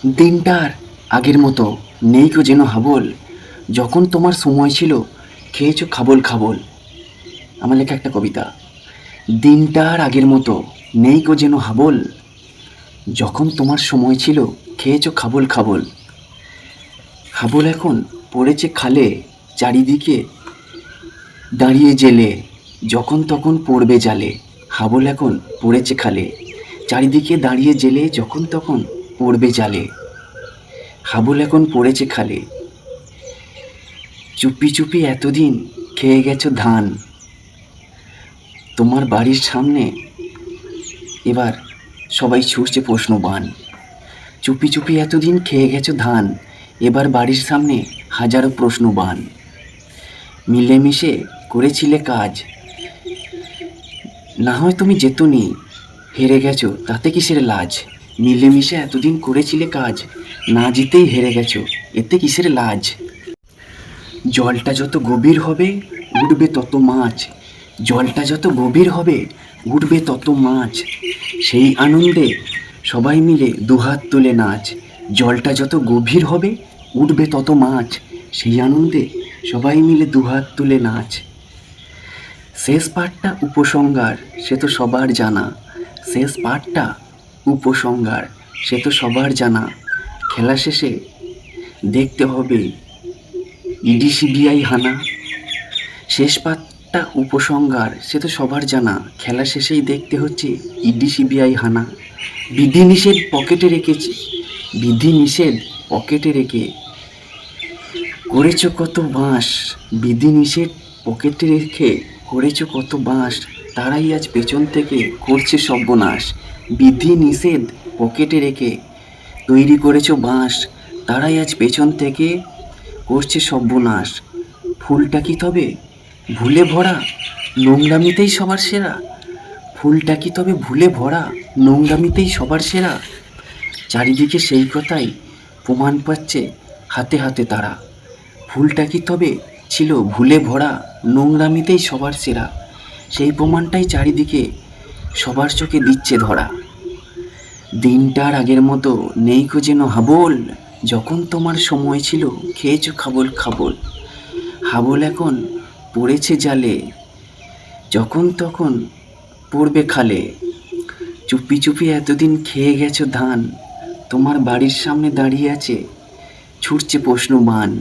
দিনটার আগের মতো নেই কো যেন হাবল। যখন তোমার সময় ছিল খেয়েছো খাবল খাবল। আমার লেখা একটা কবিতা। দিনটার আগের মতো নেই কো যেন হাবল। যখন তোমার সময় ছিল খেয়েছো খাবল খাবল। হাবল এখন পড়েছে খালে, চারিদিকে দাঁড়িয়ে জেলে, যখন তখন পড়বে জালে। হাবল এখন পড়েছে খালে, চারিদিকে দাঁড়িয়ে জেলে, যখন তখন পড়বে জালে। হাবল এখন পড়েছে খালে। চুপি চুপি এতদিন খেয়ে গেছো ধান, তোমার বাড়ির সামনে এবার সবাই ছুটছে প্রশ্ন বান। চুপি চুপি এতদিন খেয়ে গেছো ধান, এবার বাড়ির সামনে হাজারো প্রশ্ন বান। মিলেমিশে করেছিলে কাজ, না হয় তুমি যেতনি, হেরে গেছো তাতে কিসের লাজ। মিলেমিশে এতদিন করেছিলে কাজ, না জিতেই হেরে গেছো এতে কিসের লাজ। জলটা যত গভীর হবে উঠবে তত মাছ, জলটা যত গভীর হবে উঠবে তত মাছ। সেই আনন্দে সবাই মিলে দুহাত তুলে নাচ। জলটা যত গভীর হবে উঠবে তত মাছ, সেই আনন্দে সবাই মিলে দুহাত তুলে নাচ। শেষ পাঠটা উপসংহার সে তো সবার জানা, শেষ পাঠটা উপসংহার সে তো সবার জানা। খেলা শেষে দেখতে হবে ইডি সিবিআই হানা। শেষ পাঠটা উপসংহার সে তো সবার জানা, খেলা শেষেই দেখতে হচ্ছে ইডি সিবিআই হানা। বিধিনিষেধ পকেটে রেখেছি, বিধিনিষেধ পকেটে রেখে করেছ কত বাঁশ। বিধিনিষেধ পকেটে রেখে করেছ কত বাঁশ, তারাই আজ পেছন থেকে করছে সর্বনাশ। বিধিনিষেধ পকেটে রেখে তৈরি করেছ বাঁশ, তারাই আজ পেছন থেকে করছে সর্বনাশ। ফুলটা কি তবে ভুলে ভরা, নোংরামিতেই সবার সেরা। ফুলটা কি তবে ভুলে ভরা, নোংরামিতেই সবার সেরা। চারিদিকে সেই কথাই প্রমাণ পাচ্ছে হাতে হাতে তারা। ফুলটা কি তবে ছিল ভুলে ভরা, নোংরামিতেই সবার সেরা। সেই প্রমাণটাই চারিদিকে সবার চোখে দিচ্ছে ধরা। দিনটার আগের মতো নেই কো যেন হাবল। যখন তোমার সময় ছিল খেয়েছো খাবল খাবল। হাবল এখন পড়েছে জালে, যখন তখন পড়বে খালে। চুপি চুপি এতদিন খেয়ে গেছো ধান, তোমার বাড়ির সামনে দাঁড়িয়ে আছে ছুটছে প্রশ্ন বান।